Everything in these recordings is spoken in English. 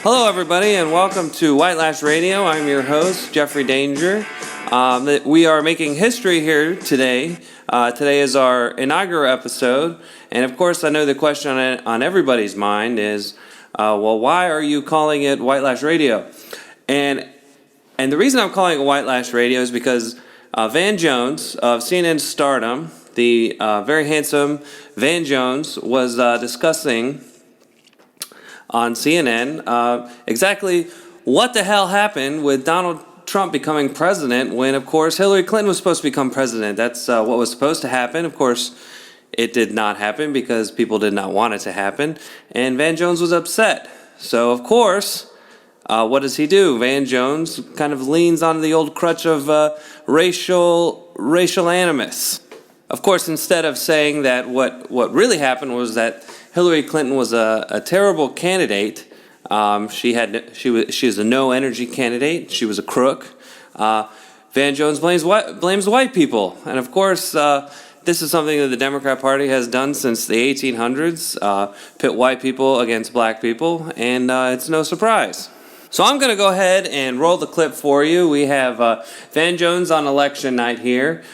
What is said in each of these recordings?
Hello, everybody, and welcome to White Lash Radio. I'm your host, Jeffrey Danger. We are making history here today. Today is our inaugural episode, and of course, I know the question on everybody's mind is, well, why are you calling it White Lash Radio? And the reason I'm calling it White Lash Radio is because Van Jones of CNN Stardom, the very handsome Van Jones, was discussing on CNN exactly what the hell happened with Donald Trump becoming president when, of course, Hillary Clinton was supposed to become president. That's what was supposed to happen. Of course, it did not happen because people did not want it to happen, and Van Jones was upset. So, of course, what does he do? Van Jones kind of leans on the old crutch of racial animus. Of course, instead of saying that what really happened was that Hillary Clinton was a terrible candidate. She was a no energy candidate. She was a crook. Van Jones blames white people, and of course, this is something that the Democrat Party has done since the 1800s. Pit white people against black people, and it's no surprise. So I'm going to go ahead and roll the clip for you. We have Van Jones on election night here.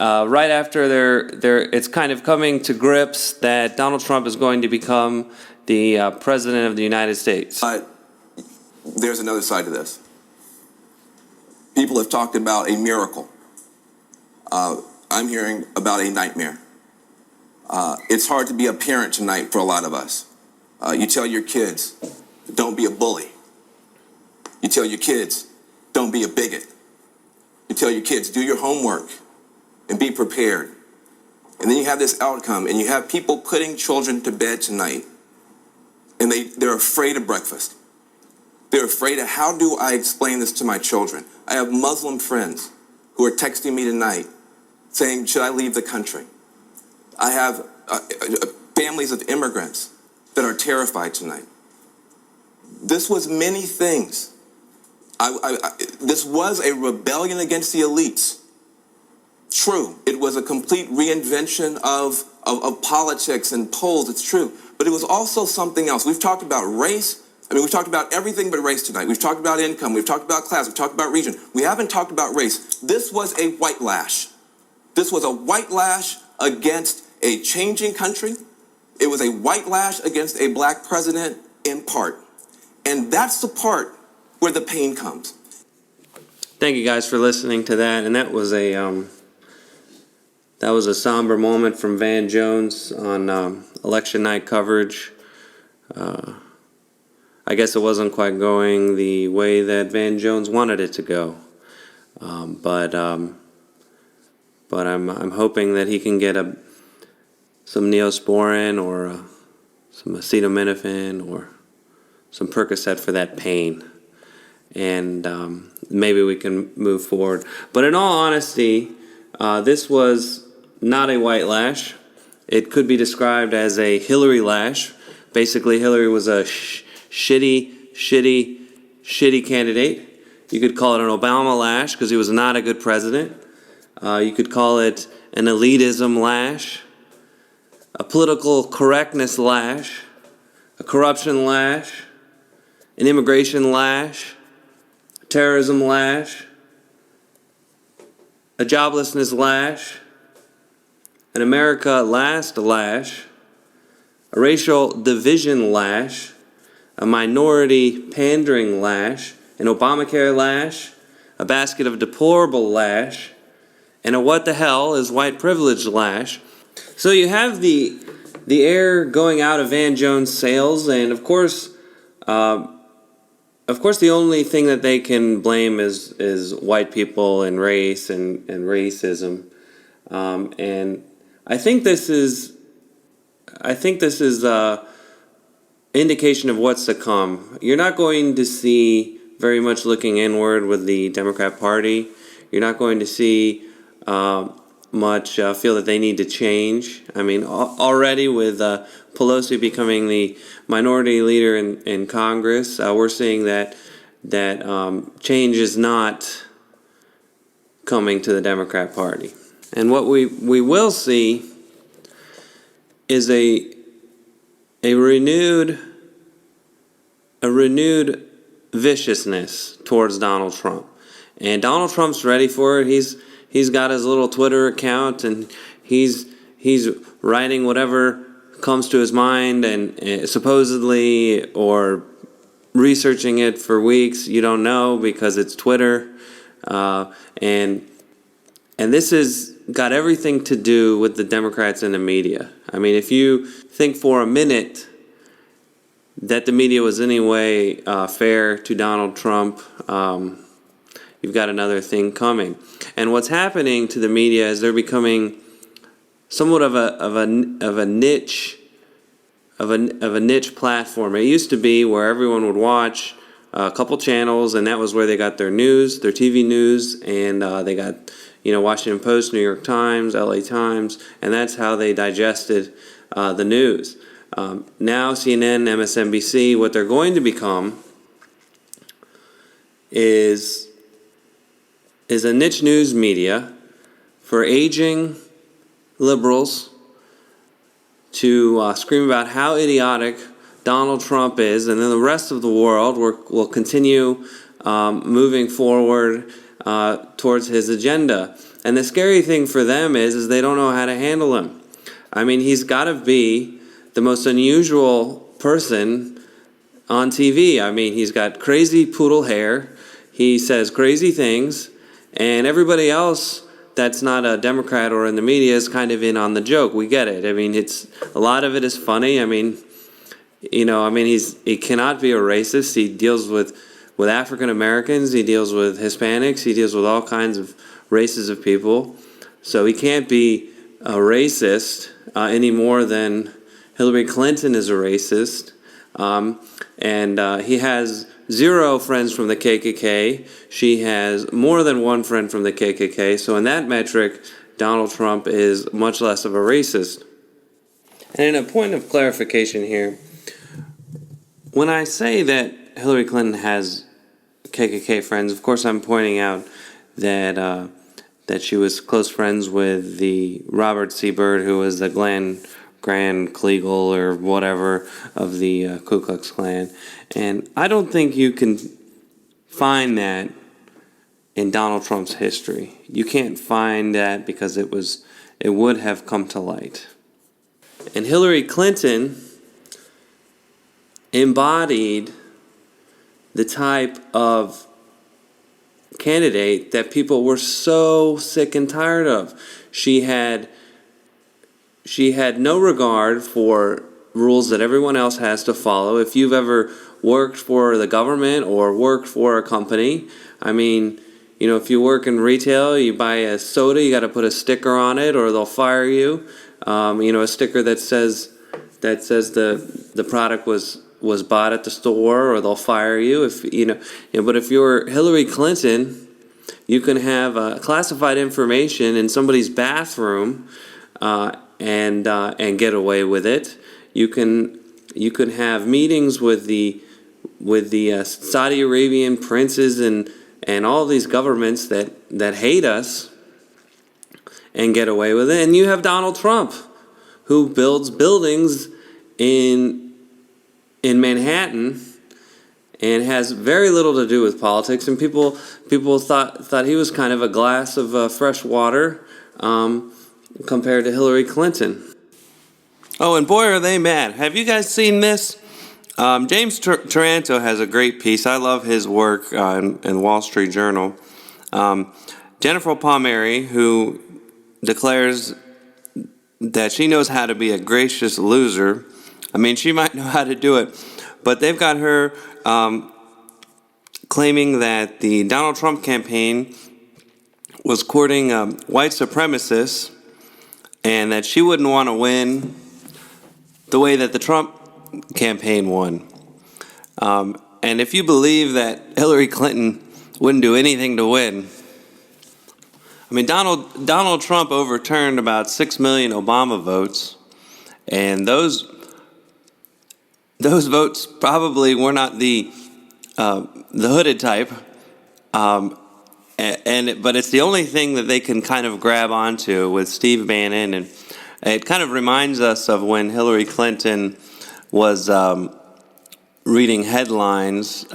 Right after it's kind of coming to grips that Donald Trump is going to become the president of the United States. There's another side to this. People have talked about a miracle. I'm hearing about a nightmare. It's hard to be a parent tonight for a lot of us. You tell your kids, don't be a bully. You tell your kids, don't be a bigot. You tell your kids, do your homework and be prepared. And then you have this outcome, and you have people putting children to bed tonight, and they're afraid of breakfast. They're afraid of, how do I explain this to my children? I have Muslim friends who are texting me tonight saying, should I leave the country? I have families of immigrants that are terrified tonight. This was many things. This was a rebellion against the elites. True, it was a complete reinvention of politics and polls, it's true. But it was also something else. We've talked about race. We've talked about everything but race tonight. We've talked about income. We've talked about class. We've talked about region. We haven't talked about race. This was a white lash. This was a white lash against a changing country. It was a white lash against a black president in part. And that's the part where the pain comes. Thank you guys for listening to that. And that was a somber moment from Van Jones on election night coverage. I guess it wasn't quite going the way that Van Jones wanted it to go, but I'm hoping that he can get some Neosporin or some acetaminophen or some Percocet for that pain, and maybe we can move forward. But in all honesty, this was not a white lash. It could be described as a Hillary lash. Basically, Hillary was a shitty candidate. You could call it an Obama lash because he was not a good president. You could call it an elitism lash, a political correctness lash, a corruption lash, an immigration lash, a terrorism lash, a joblessness lash, an America Last lash, a racial division lash, a minority pandering lash, an Obamacare lash, a basket of deplorable lash, and a what the hell is white privilege lash. So you have the air going out of Van Jones' sails, and of course the only thing that they can blame is white people and race and racism, and I think this is indication of what's to come. You're not going to see very much looking inward with the Democrat Party. You're not going to see much feel that they need to change. I mean, already with Pelosi becoming the minority leader in Congress, we're seeing that change is not coming to the Democrat Party. And what we will see is a renewed a renewed viciousness towards Donald Trump. And Donald Trump's ready for it. He's got his little Twitter account, and he's writing whatever comes to his mind, and supposedly, or researching it for weeks. You don't know because it's Twitter, and this has got everything to do with the Democrats and the media. I mean, if you think for a minute that the media was any way fair to Donald Trump, you've got another thing coming. And what's happening to the media is they're becoming somewhat of a niche platform. It used to be where everyone would watch a couple channels, and that was where they got their news, their TV news, and they got Washington Post, New York Times, LA Times, and that's how they digested the news. Now CNN, MSNBC, what they're going to become is a niche news media for aging liberals to scream about how idiotic Donald Trump is, and then the rest of the world will continue moving forward towards his agenda. And the scary thing for them is they don't know how to handle him. I mean, he's got to be the most unusual person on TV. I mean, he's got crazy poodle hair. He says crazy things, and everybody else that's not a Democrat or in the media is kind of in on the joke. We get it. I mean, a lot of it is funny. I mean, he cannot be a racist. He deals with African Americans. He deals with Hispanics. He deals with all kinds of races of people. So he can't be a racist any more than Hillary Clinton is a racist. And he has 0 friends from the KKK. She has more than 1 friend from the KKK. So in that metric, Donald Trump is much less of a racist. And in a point of clarification here, when I say that Hillary Clinton has KKK friends, of course I'm pointing out that she was close friends with the Robert C. Byrd, who was the Grand Kleagle or whatever of the Ku Klux Klan. And I don't think you can find that in Donald Trump's history. You can't find that because it would have come to light. And Hillary Clinton embodied the type of candidate that people were so sick and tired of. She had no regard for rules that everyone else has to follow. If you've ever worked for the government or worked for a company, I mean, if you work in retail, you buy a soda, you got to put a sticker on it or they'll fire you. A sticker that says the product was bought at the store, or they'll fire you. But if you're Hillary Clinton, you can have classified information in somebody's bathroom and get away with it. You can have meetings with the Saudi Arabian princes and all these governments that hate us and get away with it. And you have Donald Trump, who builds buildings in Manhattan and has very little to do with politics. And people thought he was kind of a glass of fresh water compared to Hillary Clinton. Oh, and boy, are they mad. Have you guys seen this? James Taranto has a great piece. I love his work in Wall Street Journal. Jennifer Palmieri, who declares that she knows how to be a gracious loser. I mean, she might know how to do it, but they've got her claiming that the Donald Trump campaign was courting white supremacists and that she wouldn't want to win the way that the Trump campaign won. And if you believe that Hillary Clinton wouldn't do anything to win, I mean, Donald Trump overturned about 6 million Obama votes, and those votes probably were not the hooded type, but it's the only thing that they can kind of grab onto with Steve Bannon, and it kind of reminds us of when Hillary Clinton was reading headlines,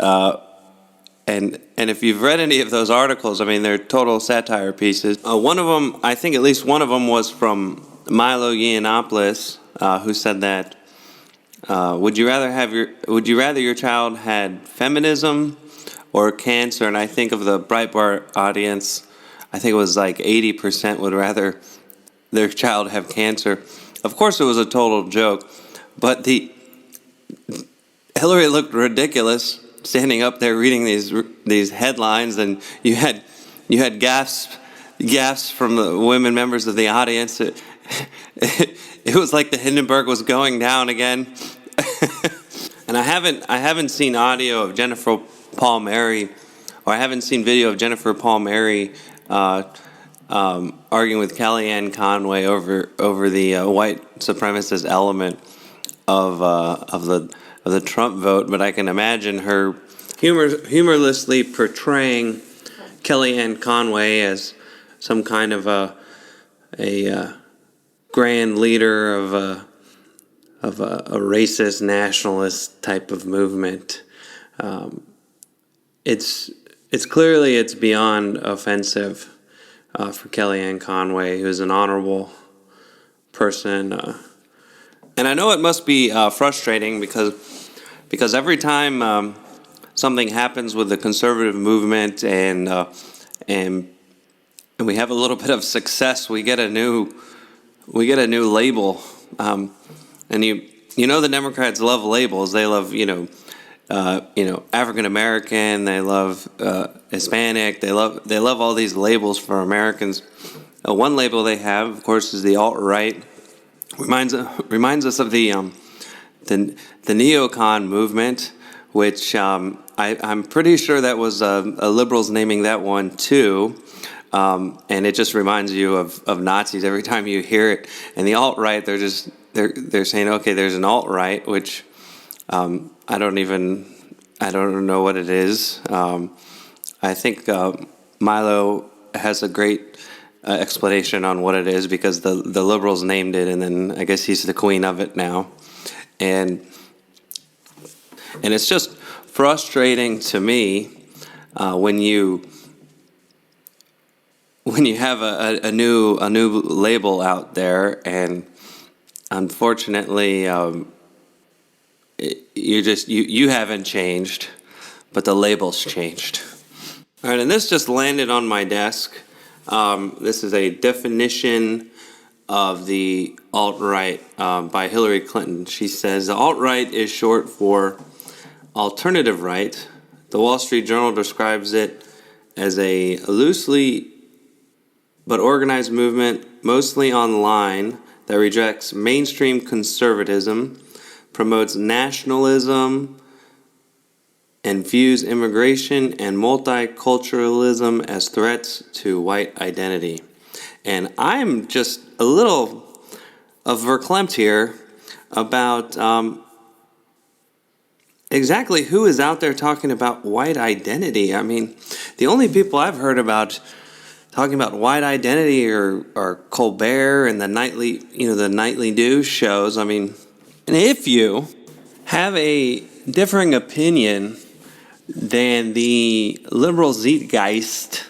and if you've read any of those articles, I mean, they're total satire pieces. One of them, I think at least one of them was from Milo Yiannopoulos, who said that, would you rather your child had feminism or cancer? And I think of the Breitbart audience, I think it was like 80% would rather their child have cancer. Of course, it was a total joke, but Hillary looked ridiculous standing up there reading these headlines, and you had gasps from the women members of the audience. It was like the Hindenburg was going down again. And I haven't seen audio of Jennifer Palmieri, or I haven't seen video of Jennifer Palmieri arguing with Kellyanne Conway over the white supremacist element of the Trump vote, but I can imagine her humorlessly portraying Kellyanne Conway as some kind of a grand leader of a racist nationalist type of movement. It's clearly beyond offensive for Kellyanne Conway, who's an honorable person, and I know it must be frustrating because every time something happens with the conservative movement and we have a little bit of success, we get a new label, and you know the Democrats love labels. They love African American. They love Hispanic. They love all these labels for Americans. One label they have, of course, is the alt-right. Reminds us of the neocon movement, which I'm pretty sure that was liberals naming that one too, and it just reminds you of Nazis every time you hear it. And the alt-right, they're saying, okay, there's an alt-right, which I don't know what it is. I think Milo has a great explanation on what it is, because the liberals named it, and then I guess he's the queen of it now, and it's just frustrating to me when you have a new label out there, and unfortunately you haven't changed, but the label's changed. All right, and this just landed on my desk. This is a definition of the alt-right by Hillary Clinton. She says, the alt-right is short for alternative right. The Wall Street Journal describes it as a loosely but organized movement, mostly online, that rejects mainstream conservatism, promotes nationalism, and views immigration and multiculturalism as threats to white identity. And I'm just a little verklempt here about exactly who is out there talking about white identity. I mean, the only people I've heard about talking about white identity are Colbert and the nightly news shows. I mean, and if you have a differing opinion than the liberal zeitgeist,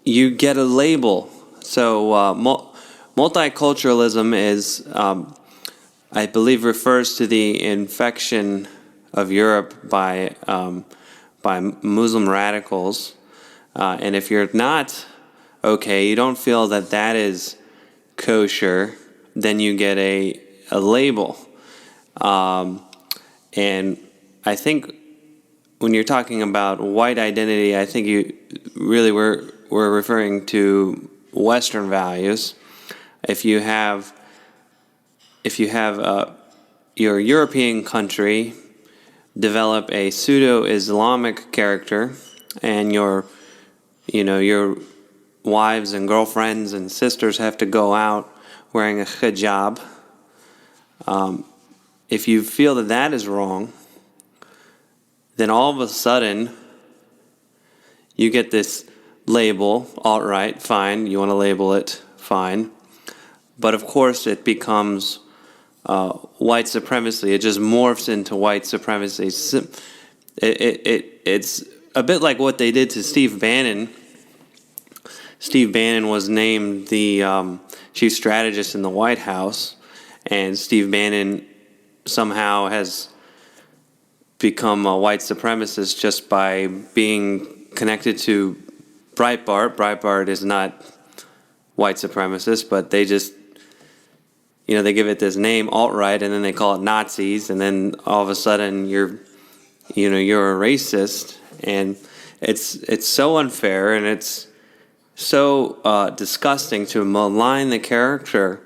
you get a label. So multiculturalism is, I believe, refers to the infection of Europe by Muslim radicals. And if you're not okay, you don't feel that is kosher, then you get a label. And I think when you're talking about white identity, I think you really were referring to Western values. If you have your European country develop a pseudo-Islamic character, and your wives and girlfriends and sisters have to go out wearing a hijab, if you feel that is wrong, then all of a sudden you get this label, alt-right, fine, you want to label it, fine. But of course it becomes white supremacy. It just morphs into white supremacy. It's a bit like what they did to Steve Bannon. Steve Bannon was named the chief strategist in the White House, and Steve Bannon somehow has become a white supremacist just by being connected to Breitbart. Breitbart is not white supremacist, but they just, they give it this name, alt-right, and then they call it Nazis, and then all of a sudden you're a racist, and it's so unfair, and it's so disgusting to malign the character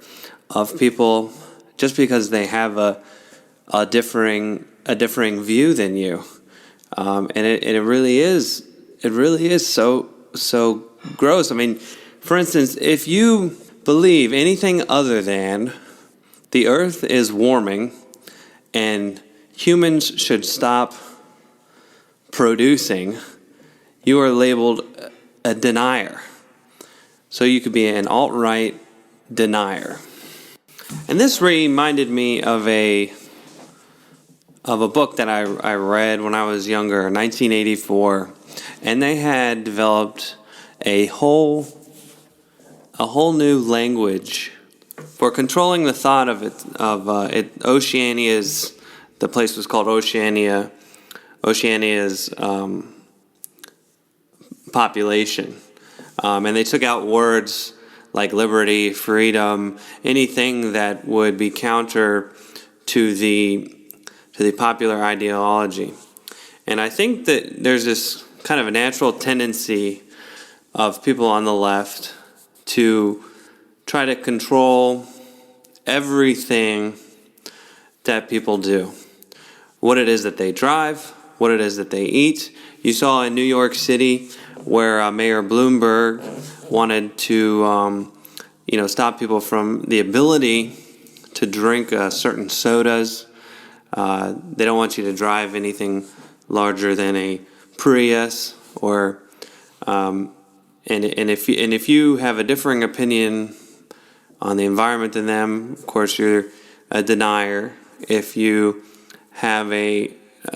of people just because they have a differing view than you, and it really is so gross. I mean, for instance, if you believe anything other than the earth is warming and humans should stop producing, you are labeled a denier. So you could be an alt-right denier. And this reminded me of a book that I read when I was younger, 1984, and they had developed a whole new language for controlling the thought of Oceania's. The place was called Oceania. Oceania's population, and they took out words like liberty, freedom, anything that would be counter to the popular ideology. And I think that there's this kind of a natural tendency of people on the left to try to control everything that people do. What it is that they drive, what it is that they eat. You saw in New York City where Mayor Bloomberg wanted to stop people from the ability to drink certain sodas. They don't want you to drive anything larger than a Prius, or and if you have a differing opinion on the environment than them, of course you're a denier. If you have a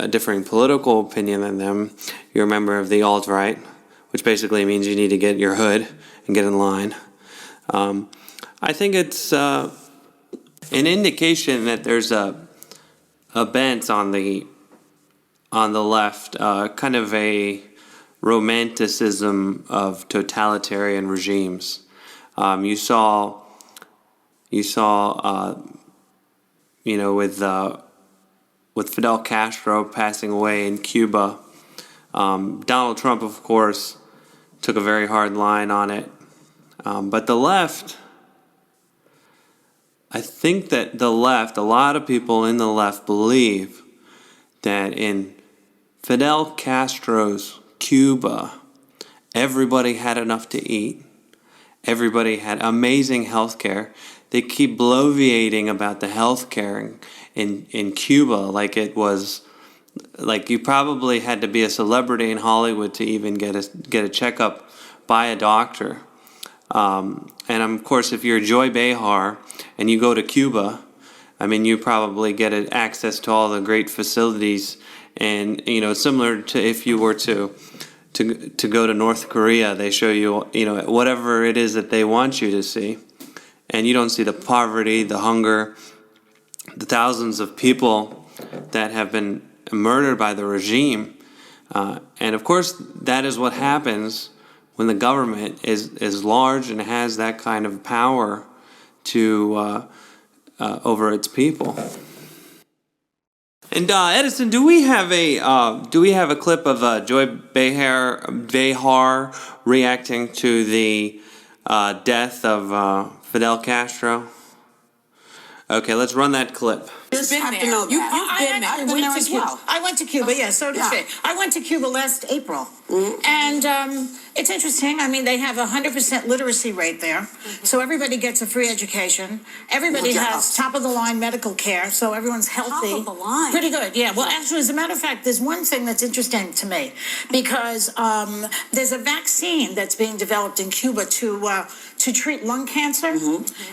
differing political opinion than them, you're a member of the alt-right, which basically means you need to get your hood and get in line. I think it's an indication that there's a bent on the left, kind of a romanticism of totalitarian regimes. You saw, with Fidel Castro passing away in Cuba, Donald Trump, of course, took a very hard line on it. But the left, I think that the left, a lot of people in the left believe that in Fidel Castro's Cuba, everybody had enough to eat. Everybody had amazing health care. They keep bloviating about the health care in Cuba like it was, like you probably had to be a celebrity in Hollywood to even get a checkup by a doctor. And of course, if you're Joy Behar and you go to Cuba, I mean, you probably get access to all the great facilities, and similar to if you were to go to North Korea, they show you whatever it is that they want you to see, and you don't see the poverty, the hunger, the thousands of people that have been murdered by the regime, and of course that is what happens when the government is large and has that kind of power to over its people. And Edison, do we have a clip of Joy Behar reacting to the death of Fidel Castro? Okay, let's run that clip. You've been there. I went to Cuba. Yeah, so did she. I went to Cuba last April. And it's interesting. I mean, they have 100% literacy rate there. So everybody gets a free education. Everybody has top-of-the-line medical care, so everyone's healthy. Top of the line? Pretty good, yeah. Well, actually, as a matter of fact, there's one thing that's interesting to me, because there's a vaccine that's being developed in Cuba to treat lung cancer,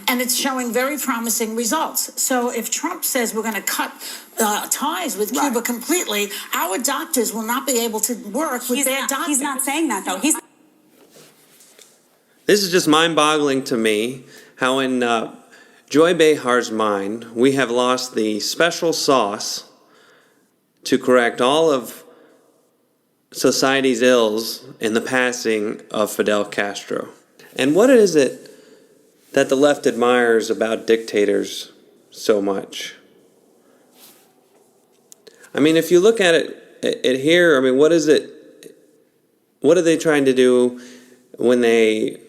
and it's showing very promising results. So if Trump says we're going to cut ties with Cuba completely, our doctors will not be able to work with their doctors. He's not saying that, though. This is just mind-boggling to me, how in Joy Behar's mind, we have lost the special sauce to correct all of society's ills in the passing of Fidel Castro. And what is it that the left admires about dictators so much? I mean, if you look at it here, I mean, what is it? What are they trying to do when they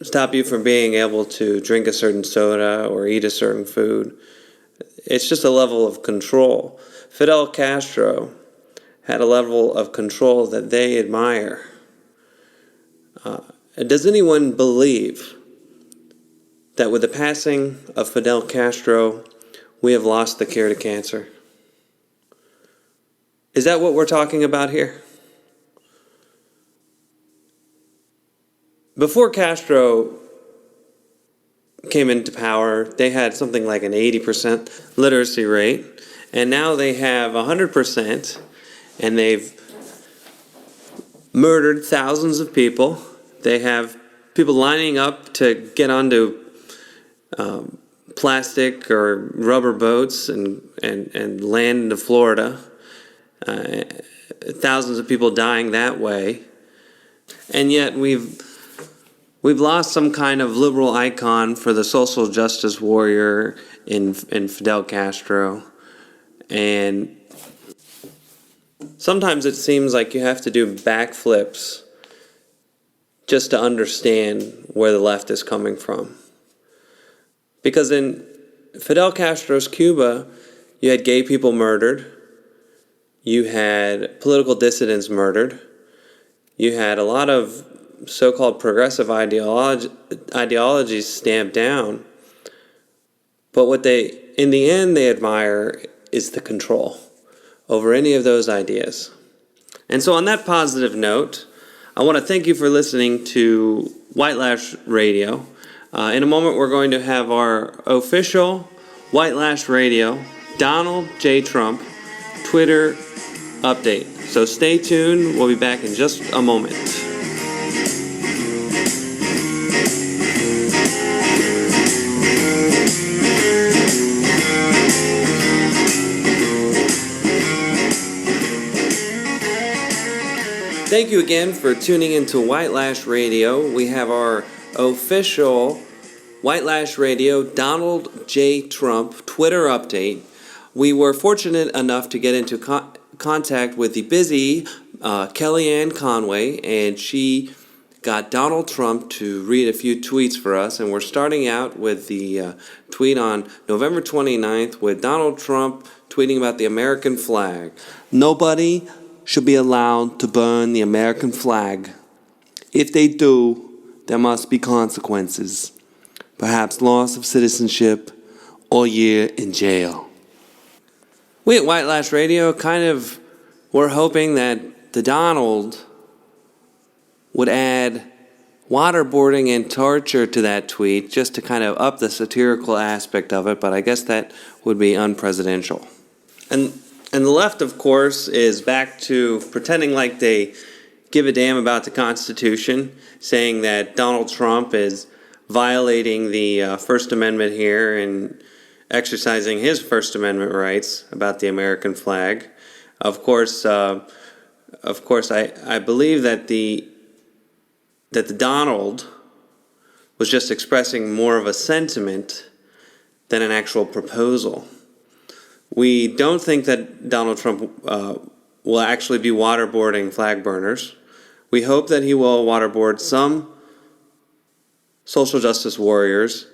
stop you from being able to drink a certain soda or eat a certain food? It's just a level of control. Fidel Castro had a level of control that they admire. Does anyone believe that with the passing of Fidel Castro, we have lost the cure to cancer? Is that what we're talking about here? Before Castro came into power, they had something like an 80% literacy rate, and now they have 100%, and they've murdered thousands of people. They have people lining up to get onto plastic or rubber boats and land into Florida. Thousands of people dying that way. And yet we've lost some kind of liberal icon for the social justice warrior in Fidel Castro. And sometimes it seems like you have to do backflips just to understand where the left is coming from. Because in Fidel Castro's Cuba, you had gay people murdered, you had political dissidents murdered, you had a lot of so-called progressive ideologies stamped down, but what they, in the end, they admire is the control over any of those ideas. And so on that positive note, I want to thank you for listening to White Lash Radio. In a moment, we're going to have our official White Lash Radio Donald J. Trump Twitter update. So stay tuned. We'll be back in just a moment. Thank you again for tuning into White Lash Radio. We have our official White Lash Radio Donald J. Trump Twitter update. We were fortunate enough to get into contact with the busy Kellyanne Conway, and she got Donald Trump to read a few tweets for us. And we're starting out with the tweet on November 29th with Donald Trump tweeting about the American flag. Nobody should be allowed to burn the American flag. If they do, there must be consequences. Perhaps loss of citizenship or a year in jail. We at White Lash Radio were hoping that the Donald would add waterboarding and torture to that tweet just to kind of up the satirical aspect of it, but I guess that would be unpresidential. And the left, of course, is back to pretending like they give a damn about the Constitution, saying that Donald Trump is violating the First Amendment here and exercising his First Amendment rights about the American flag. Of course, I believe that the Donald was just expressing more of a sentiment than an actual proposal. We don't think that Donald Trump will actually be waterboarding flag burners. We hope that he will waterboard some social justice warriors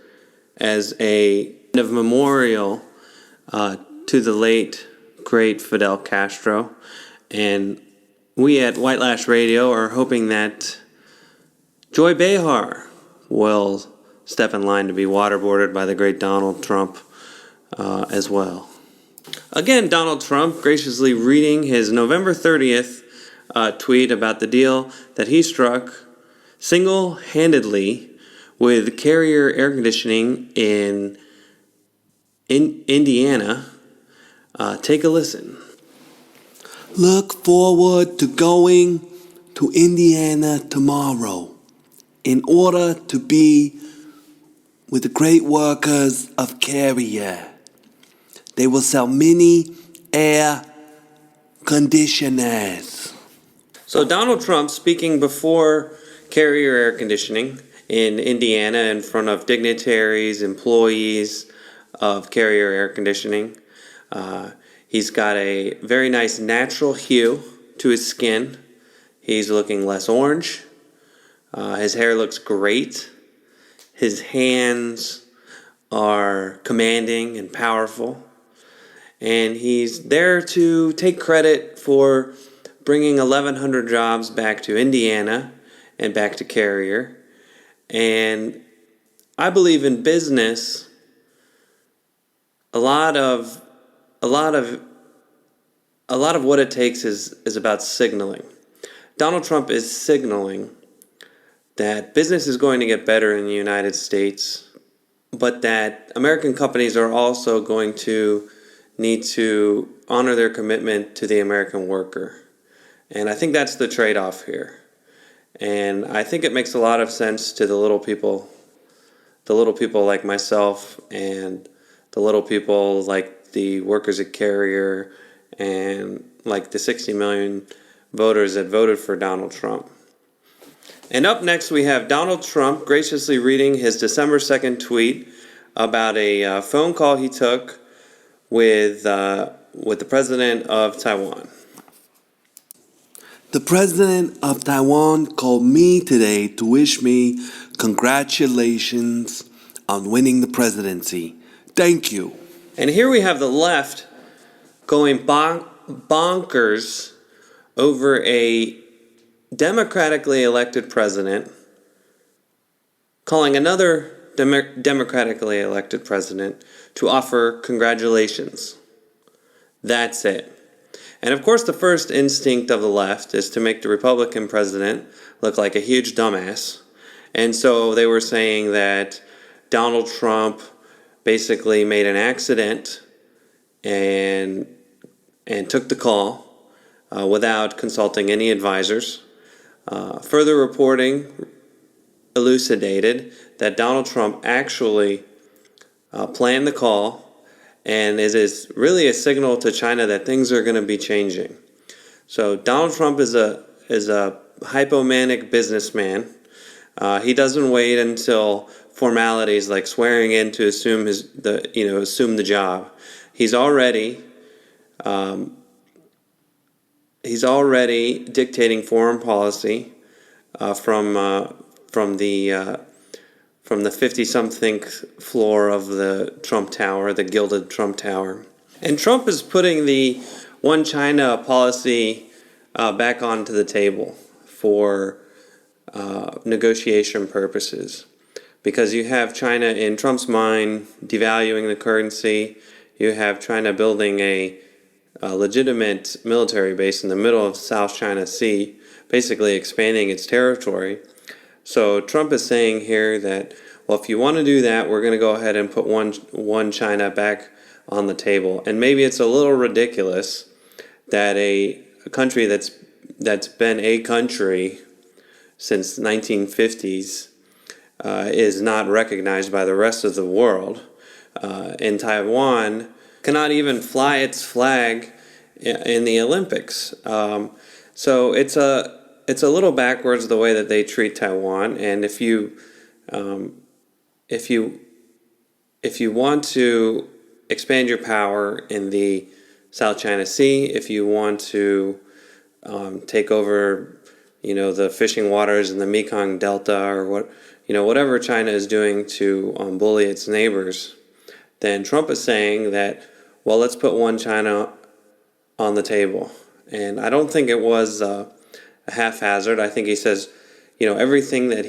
as a kind of memorial to the late, great Fidel Castro. And we at White Lash Radio are hoping that Joy Behar will step in line to be waterboarded by the great Donald Trump as well. Again, Donald Trump graciously reading his November 30th tweet about the deal that he struck single-handedly with Carrier Air Conditioning in Indiana. Take a listen. Look forward to going to Indiana tomorrow in order to be with the great workers of Carrier. They will sell mini air conditioners. So Donald Trump speaking before Carrier Air Conditioning in Indiana in front of dignitaries, employees of Carrier Air Conditioning. He's got a very nice natural hue to his skin. He's looking less orange. His hair looks great. His hands are commanding and powerful. And he's there to take credit for bringing 1,100 jobs back to Indiana and back to Carrier. And I believe in business, a lot of what it takes is about signaling. Donald Trump is signaling that business is going to get better in the United States, but that American companies are also going to need to honor their commitment to the American worker. And I think that's the trade-off here. And I think it makes a lot of sense to the little people like myself and the little people like the workers at Carrier and like the 60 million voters that voted for Donald Trump. And up next we have Donald Trump graciously reading his December 2nd tweet about a phone call he took with the president of Taiwan. The president of Taiwan called me today to wish me congratulations on winning the presidency. Thank you. And here we have the left going bonkers over a democratically elected president, calling another democratically elected president to offer congratulations. That's it. And of course the first instinct of the left is to make the Republican president look like a huge dumbass. And so they were saying that Donald Trump basically made an accident and took the call without consulting any advisors. Further reporting elucidated that Donald Trump actually planned the call, and it is really a signal to China that things are going to be changing. So Donald Trump is a hypomanic businessman. He doesn't wait until formalities like swearing in to assume the job. He's already dictating foreign policy from the 50-something floor of the Trump Tower, the gilded Trump Tower. And Trump is putting the One China policy back onto the table for negotiation purposes. Because you have China, in Trump's mind, devaluing the currency. You have China building a legitimate military base in the middle of South China Sea, basically expanding its territory. So Trump is saying here that, well, if you want to do that, we're going to go ahead and put one China back on the table. And maybe it's a little ridiculous that a country that's been a country since 1950s is not recognized by the rest of the world. In Taiwan, cannot even fly its flag in the Olympics. So it's a little backwards the way that they treat Taiwan. And if you want to expand your power in the South China Sea, if you want to take over, the fishing waters in the Mekong Delta, or whatever China is doing to bully its neighbors, then Trump is saying that, well, let's put one China on the table. And I don't think it was a haphazard. I think he says, everything that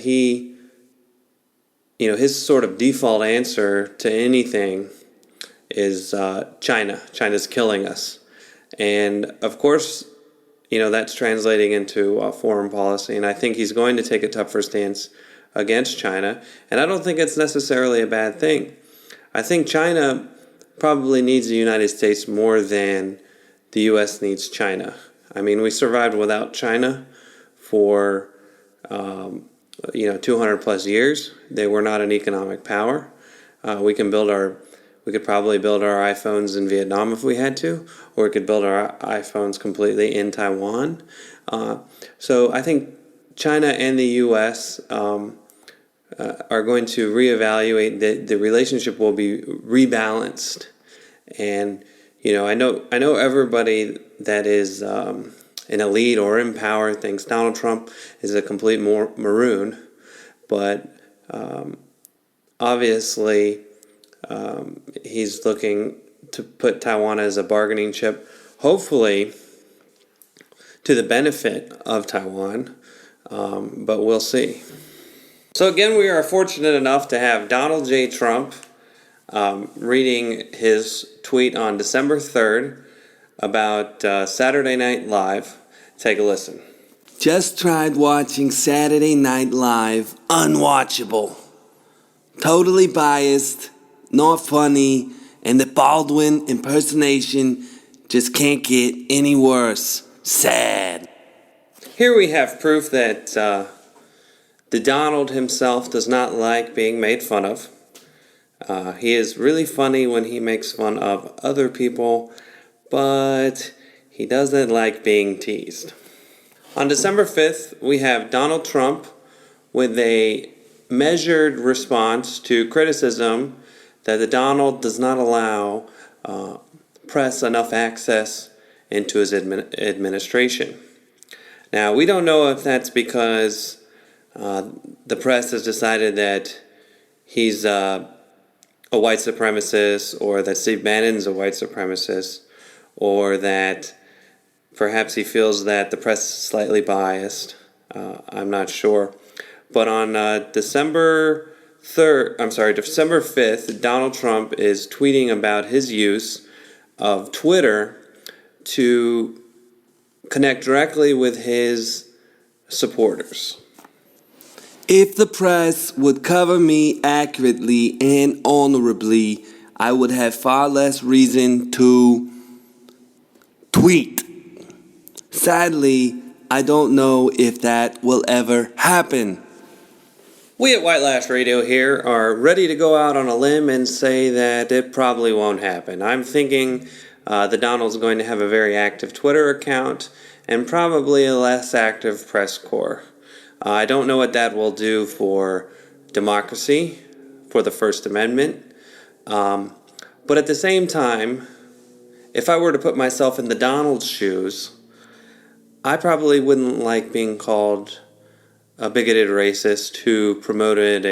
his sort of default answer to anything is China. China's killing us. And of course, that's translating into foreign policy. And I think he's going to take a tougher stance against China. And I don't think it's necessarily a bad thing. I think China probably needs the United States more than the U.S. needs China. I mean, we survived without China for 200 plus years. They were not an economic power. We could probably build our iPhones in Vietnam if we had to, or we could build our iPhones completely in Taiwan. So I think China and the U.S. Are going to reevaluate. The relationship will be rebalanced, and I know everybody that is an elite or in power thinks Donald Trump is a complete maroon, but obviously he's looking to put Taiwan as a bargaining chip, hopefully to the benefit of Taiwan, but we'll see. So again, we are fortunate enough to have Donald J. Trump reading his tweet on December 3rd about Saturday Night Live. Take a listen. Just tried watching Saturday Night Live. Unwatchable. Totally biased, not funny, and the Baldwin impersonation just can't get any worse. Sad. Here we have proof that the Donald himself does not like being made fun of. He is really funny when he makes fun of other people, but he doesn't like being teased. On December 5th, we have Donald Trump with a measured response to criticism that the Donald does not allow press enough access into his administration. Now, we don't know if that's because the press has decided that he's a white supremacist, or that Steve Bannon's a white supremacist, or that perhaps he feels that the press is slightly biased. I'm not sure. But on December 5th, Donald Trump is tweeting about his use of Twitter to connect directly with his supporters. If the press would cover me accurately and honorably, I would have far less reason to tweet. Sadly, I don't know if that will ever happen. We at White Lash Radio here are ready to go out on a limb and say that it probably won't happen. I'm thinking the Donald's going to have a very active Twitter account and probably a less active press corps. I don't know what that will do for democracy, for the First Amendment. But at the same time, if I were to put myself in the Donald's shoes, I probably wouldn't like being called a bigoted racist who promoted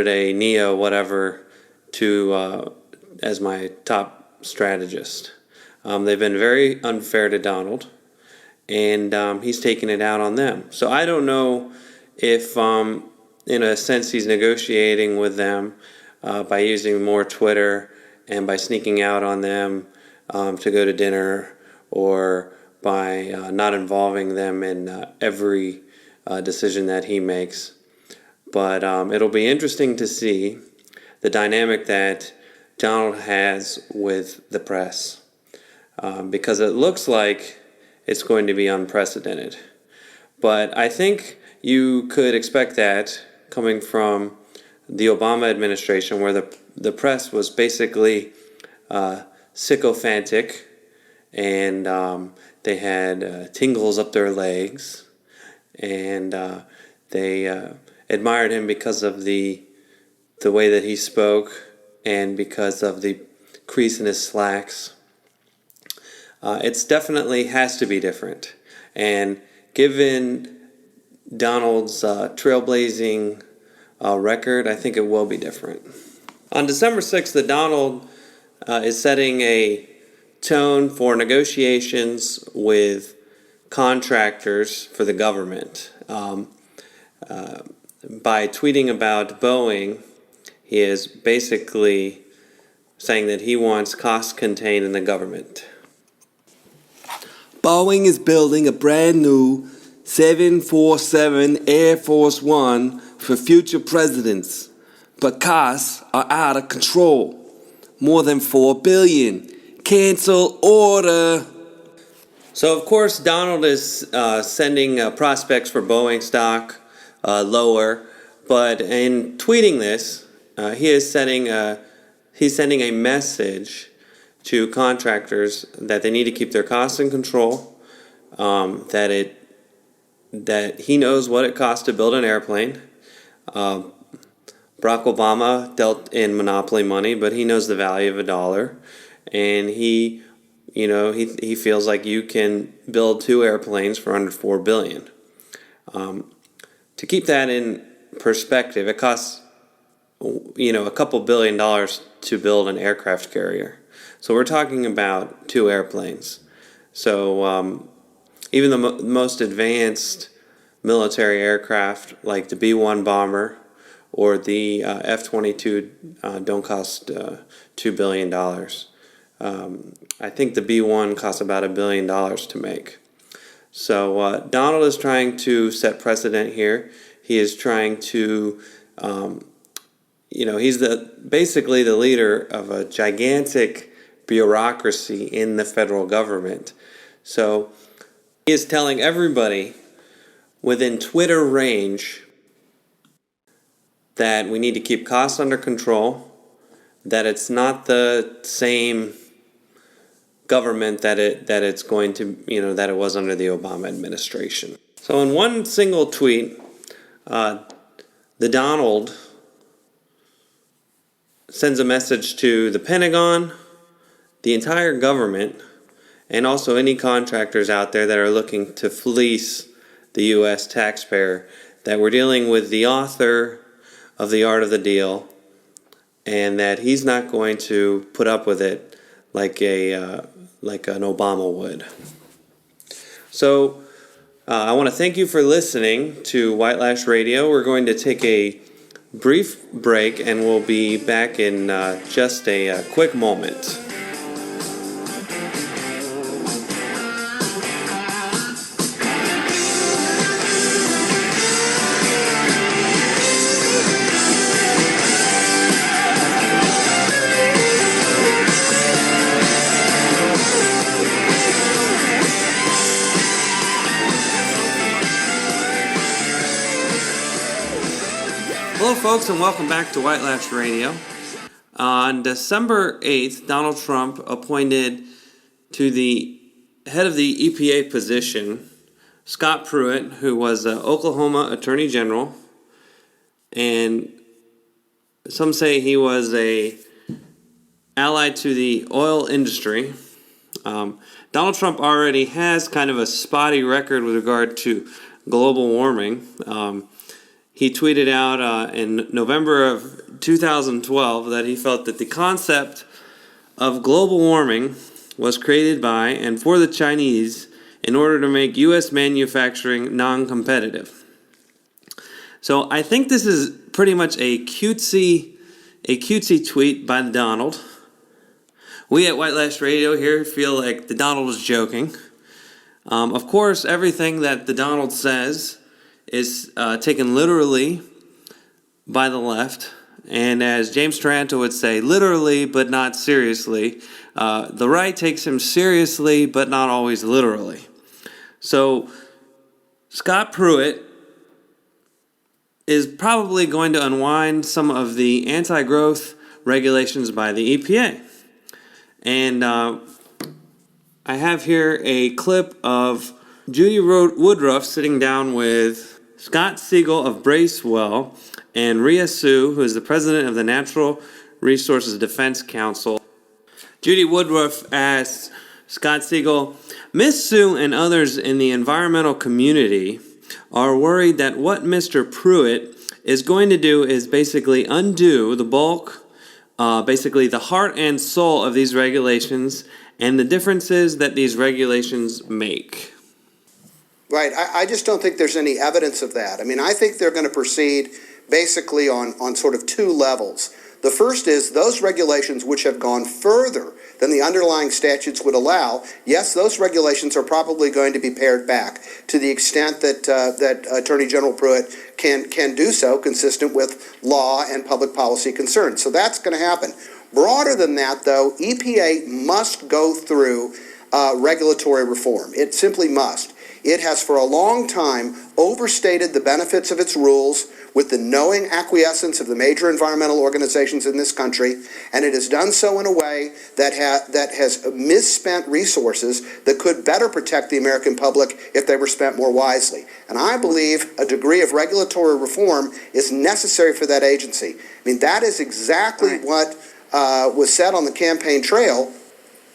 a neo whatever to as my top strategist. They've been very unfair to Donald, and he's taking it out on them. So I don't know if, in a sense, he's negotiating with them by using more Twitter and by sneaking out on them to go to dinner, or by not involving them in every decision that he makes. But it'll be interesting to see the dynamic that Donald has with the press, because it looks like it's going to be unprecedented. But I think you could expect that coming from the Obama administration, where the press was basically sycophantic, and they had tingles up their legs, and they admired him because of the way that he spoke and because of the crease in his slacks. It's definitely has to be different. And given Donald's trailblazing record, I think it will be different. On December 6th, the Donald is setting a tone for negotiations with contractors for the government. By tweeting about Boeing, he is basically saying that he wants cost contained in the government. Boeing is building a brand new 747 Air Force One for future presidents, but costs are out of control. More than $4 billion. Cancel order. So, of course, Donald is sending prospects for Boeing stock lower, but in tweeting this, he's sending a message to contractors that they need to keep their costs in control, that he knows what it costs to build an airplane. Barack Obama dealt in monopoly money, but he knows the value of a dollar, and he feels like you can build 2 airplanes for under $4 billion. To keep that in perspective, it costs a couple $1 billion to build an aircraft carrier. So we're talking about 2 airplanes. So even the most advanced military aircraft, like the B-1 bomber or the F-22, don't cost $2 billion. I think the B-1 costs about $1 billion to make. So Donald is trying to set precedent here. He is trying to, he's basically the leader of a gigantic bureaucracy in the federal government. So he is telling everybody within Twitter range that we need to keep costs under control, that it's not the same government that it's going to, that it was under the Obama administration. So in one single tweet, the Donald sends a message to the Pentagon, the entire government, and also any contractors out there that are looking to fleece the U.S. taxpayer, that we're dealing with the author of The Art of the Deal, and that he's not going to put up with it like an Obama would. So I want to thank you for listening to White Lash Radio. We're going to take a brief break, and we'll be back in just a quick moment. Hello, folks, and welcome back to White Lash Radio. On December 8th, Donald Trump appointed to the head of the EPA position Scott Pruitt, who was the Oklahoma Attorney General, and some say he was a ally to the oil industry. Donald Trump already has kind of a spotty record with regard to global warming. He tweeted out in November of 2012 that he felt that the concept of global warming was created by and for the Chinese in order to make U.S. manufacturing non-competitive. So I think this is pretty much a cutesy tweet by Donald. We at White Lash Radio here feel like the Donald was joking. Of course, everything that the Donald says is taken literally by the left, and as James Taranto would say, literally but not seriously. The right takes him seriously but not always literally. So Scott Pruitt is probably going to unwind some of the anti-growth regulations by the EPA. And I have here a clip of Judy Woodruff sitting down with Scott Siegel of Bracewell and Rhea Sue, who is the president of the Natural Resources Defense Council. Judy Woodruff asked Scott Siegel, "Miss Sue and others in the environmental community are worried that what Mr. Pruitt is going to do is basically undo the bulk, basically the heart and soul of these regulations, and the differences that these regulations make. Right. I just don't think there's any evidence of that. I mean, I think they're going to proceed basically on sort of two levels. The first is those regulations which have gone further than the underlying statutes would allow. Yes, those regulations are probably going to be pared back to the extent that Attorney General Pruitt can do so consistent with law and public policy concerns. So that's going to happen. Broader than that, though, EPA must go through regulatory reform. It simply must. It has for a long time overstated the benefits of its rules with the knowing acquiescence of the major environmental organizations in this country, and it has done so in a way that has misspent resources that could better protect the American public if they were spent more wisely. And I believe a degree of regulatory reform is necessary for that agency. I mean, that is exactly what was said on the campaign trail.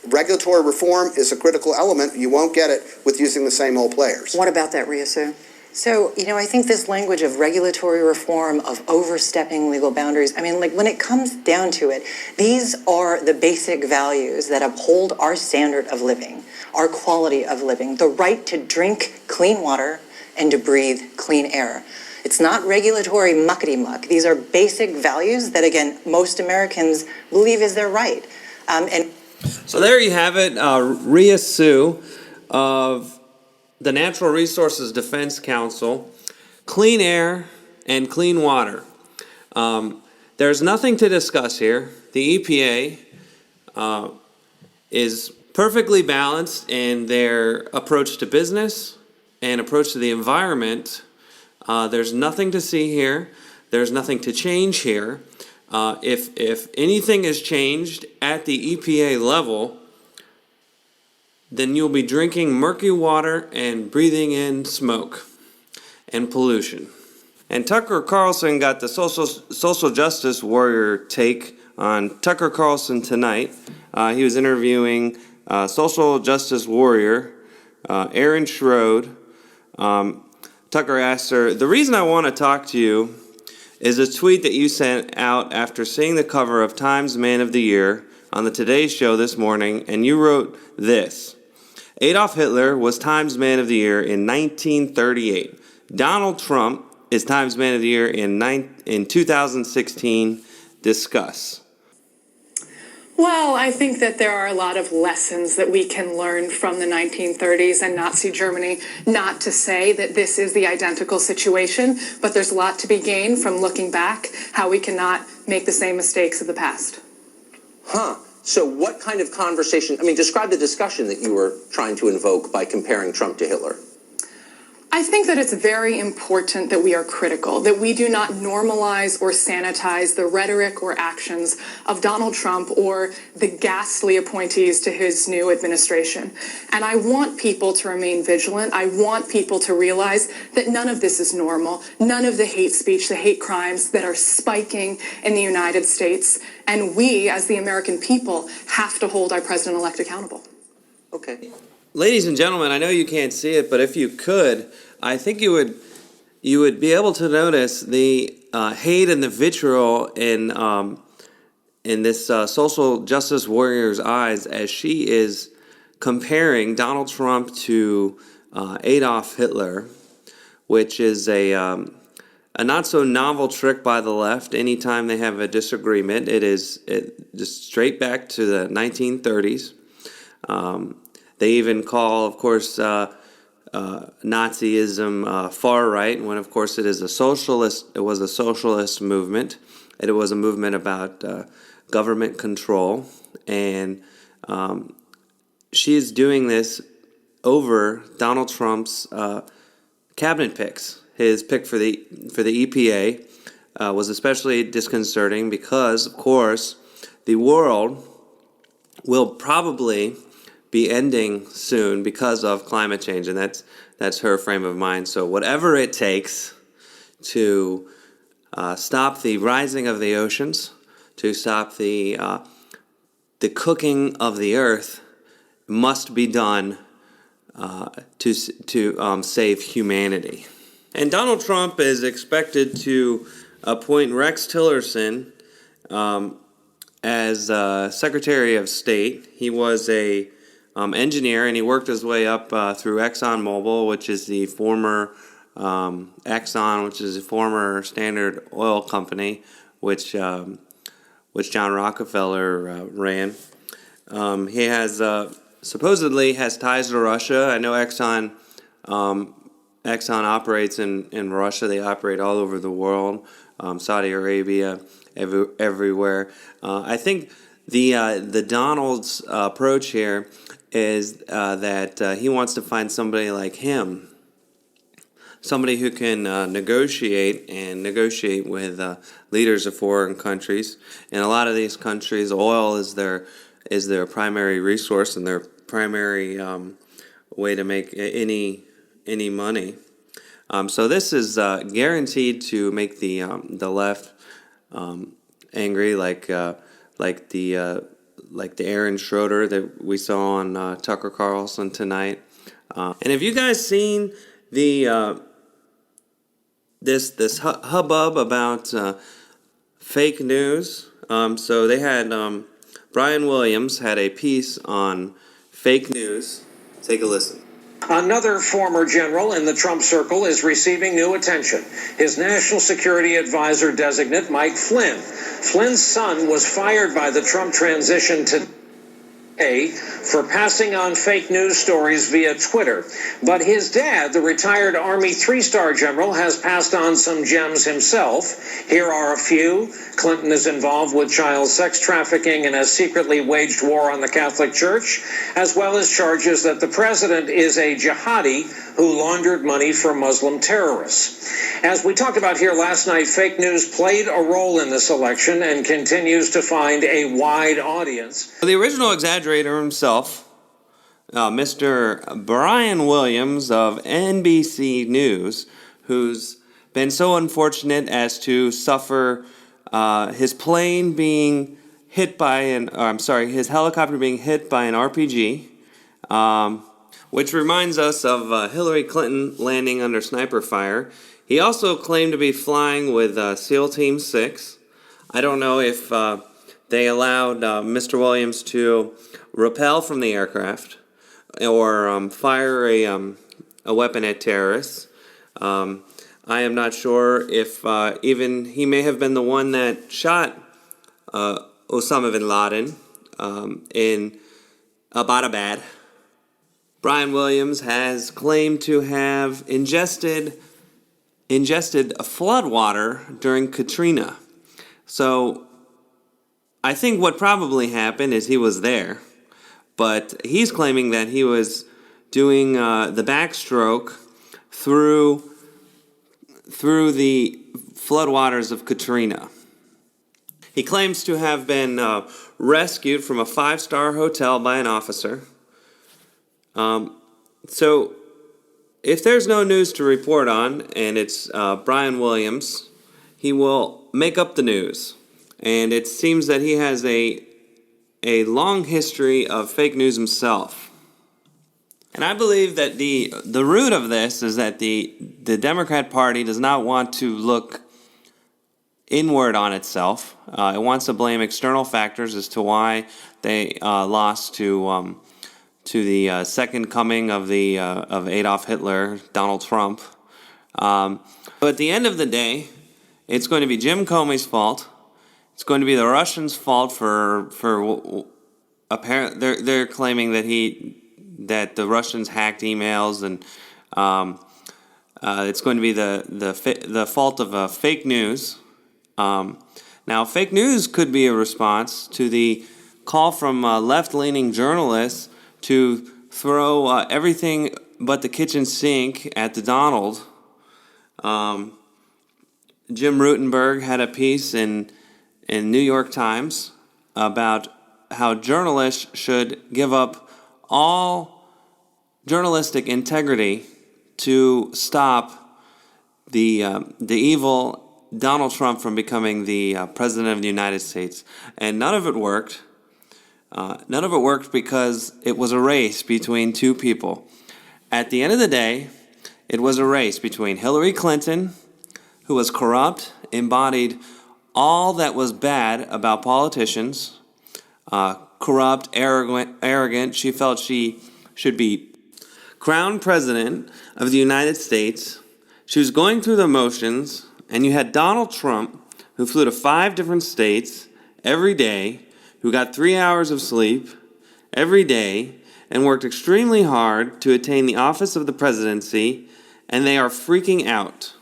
Regulatory reform is a critical element. You won't get it with using the same old players. What about that, Rhea Sue? So, I think this language of regulatory reform, of overstepping legal boundaries, I mean, like when it comes down to it, these are the basic values that uphold our standard of living, our quality of living, the right to drink clean water and to breathe clean air. It's not regulatory muckety-muck. These are basic values that, again, most Americans believe is their right. So there you have it, Rhea Sue of the Natural Resources Defense Council, clean air and clean water. There's nothing to discuss here. The EPA is perfectly balanced in their approach to business and approach to the environment. There's nothing to see here. There's nothing to change here. If anything is changed at the EPA level, then you'll be drinking murky water and breathing in smoke and pollution. And Tucker Carlson got the social justice warrior take on Tucker Carlson tonight. He was interviewing social justice warrior Erin Schroed. Tucker asked her, "The reason I want to talk to you is a tweet that you sent out after seeing the cover of Time's Man of the Year on the Today Show this morning, and you wrote this: Adolf Hitler was Time's Man of the Year in 1938. Donald Trump is Time's Man of the Year in 2016. Discuss." Well, I think that there are a lot of lessons that we can learn from the 1930s and Nazi Germany. Not to say that this is the identical situation, but there's a lot to be gained from looking back, how we cannot make the same mistakes of the past. So what kind of conversation, describe the discussion that you were trying to invoke by comparing Trump to Hitler. I think that it's very important that we are critical, that we do not normalize or sanitize the rhetoric or actions of Donald Trump or the ghastly appointees to his new administration. And I want people to remain vigilant. I want people to realize that none of this is normal. None of the hate speech, the hate crimes that are spiking in the United States. And we, as the American people, have to hold our president-elect accountable. Okay. Ladies and gentlemen, I know you can't see it, but if you could, I think you would be able to notice the hate and the vitriol in this social justice warrior's eyes as she is comparing Donald Trump to Adolf Hitler, which is a not so novel trick by the left. Anytime they have a disagreement, it just straight back to the 1930s. They even call, of course, Nazism far right, when of course it was a socialist movement. It was a movement about government control, and she is doing this over Donald Trump's cabinet picks. His pick for the EPA was especially disconcerting because, of course, the world will probably be ending soon because of climate change, and that's her frame of mind. So whatever it takes to stop the rising of the oceans, to stop the cooking of the earth, must be done to save humanity. And Donald Trump is expected to appoint Rex Tillerson as Secretary of State. He was a engineer, and he worked his way up through ExxonMobil, which is the former Exxon, which is a former Standard Oil company, which John Rockefeller ran. He has supposedly has ties to Russia. I know Exxon operates in Russia. They operate all over the world, Saudi Arabia, everywhere. I think the Donald's approach here is that he wants to find somebody like him, somebody who can negotiate with leaders of foreign countries. In a lot of these countries, oil is their primary resource and their primary way to make any money. So this is guaranteed to make the left angry, like the Aaron Schroeder that we saw on Tucker Carlson tonight. And have you guys seen the this hubbub about fake news? So they had Brian Williams had a piece on fake news. Take a listen. Another former general in the Trump circle is receiving new attention. His national security advisor designate, Mike Flynn. Flynn's son was fired by the Trump transition today for passing on fake news stories via Twitter. But his dad, the retired Army three-star general, has passed on some gems himself. Here are a few. Clinton is involved with child sex trafficking and has secretly waged war on the Catholic Church, as well as charges that the president is a jihadi who laundered money for Muslim terrorists. As we talked about here last night, fake news played a role in this election and continues to find a wide audience. The original exaggerator himself, Mr. Brian Williams of NBC News, who's been so unfortunate as to suffer his plane being hit by his helicopter being hit by an RPG, which reminds us of Hillary Clinton landing under sniper fire. He also claimed to be flying with SEAL Team 6. I don't know if they allowed Mr. Williams to rappel from the aircraft or fire a weapon at terrorists. I am not sure if even he may have been the one that shot Osama bin Laden in Abbottabad. Brian Williams has claimed to have ingested floodwater during Katrina. So I think what probably happened is he was there, but he's claiming that he was doing the backstroke through the floodwaters of Katrina. He claims to have been rescued from a 5-star hotel by an officer. So if there's no news to report on, and it's Brian Williams, he will make up the news. And it seems that he has a long history of fake news himself. And I believe that the root of this is that the Democrat Party does not want to look inward on itself. It wants to blame external factors as to why they lost to the second coming of Adolf Hitler, Donald Trump. But at the end of the day, it's going to be Jim Comey's fault. It's going to be the Russians' fault for apparent. They're claiming that the Russians hacked emails, and it's going to be the fault of fake news. Now, fake news could be a response to the call from left-leaning journalists to throw everything but the kitchen sink at the Donald. Jim Rutenberg had a piece in New York Times about how journalists should give up all journalistic integrity to stop the evil Donald Trump from becoming the president of the United States. And none of it worked. None of it worked because it was a race between two people. At the end of the day, it was a race between Hillary Clinton, who was corrupt, embodied all that was bad about politicians, corrupt, arrogant. She felt she should be crowned president of the United States. She was going through the motions, and you had Donald Trump, who flew to 5 different states every day, who got 3 hours of sleep every day, and worked extremely hard to attain the office of the presidency, and they are freaking out.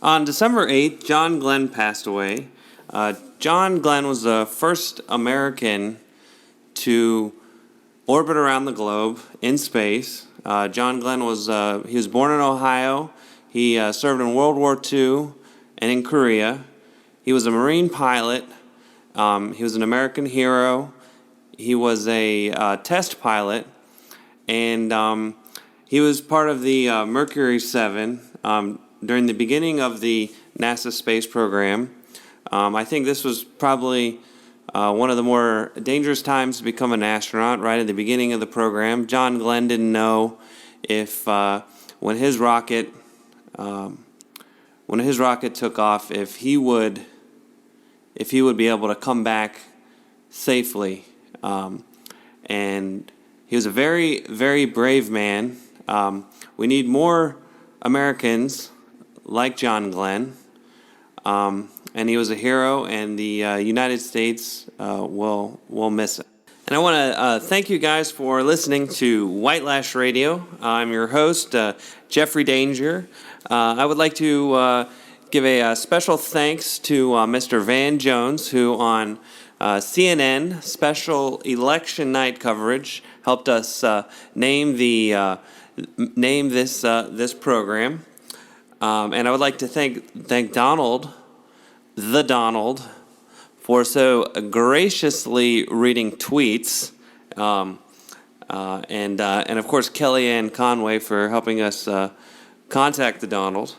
On December 8th, John Glenn passed away. John Glenn was the first American to orbit around the globe in space. John Glenn he was born in Ohio. He served in World War II and in Korea. He was a Marine pilot. He was an American hero. He was a test pilot, and he was part of the Mercury 7 during the beginning of the NASA space program. I think this was probably one of the more dangerous times to become an astronaut, right at the beginning of the program. John Glenn didn't know if when his rocket took off, if he would be able to come back safely. And he was a very, very brave man. We need more Americans like John Glenn. And he was a hero, and the United States will miss him. And I want to thank you guys for listening to White Lash Radio. I'm your host, Jeffrey Danger. I would like to give a special thanks to Mr. Van Jones, who on CNN special election night coverage helped us name this program. And I would like to thank Donald, for so graciously reading tweets, and of course Kellyanne Conway for helping us contact the Donald.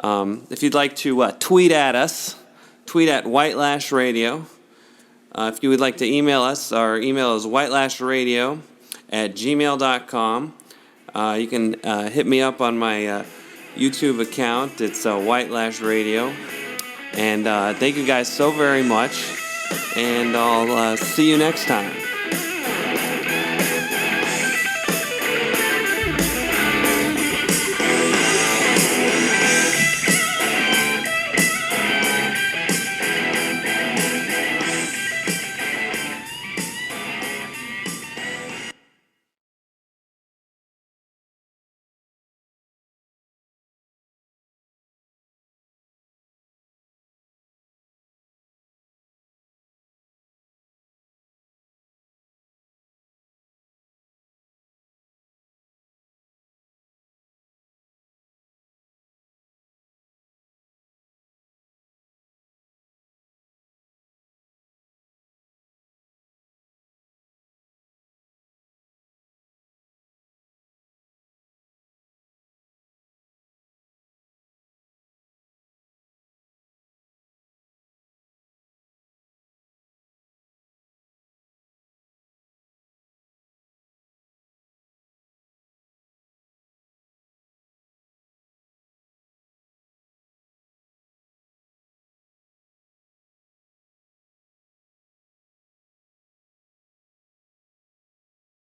If you'd like to tweet at us, tweet at WhiteLashRadio. If you would like to email us, our email is whitelashradio@gmail.com. You can hit me up on my YouTube account. It's White Lash Radio. And thank you guys so very much. And I'll see you next time.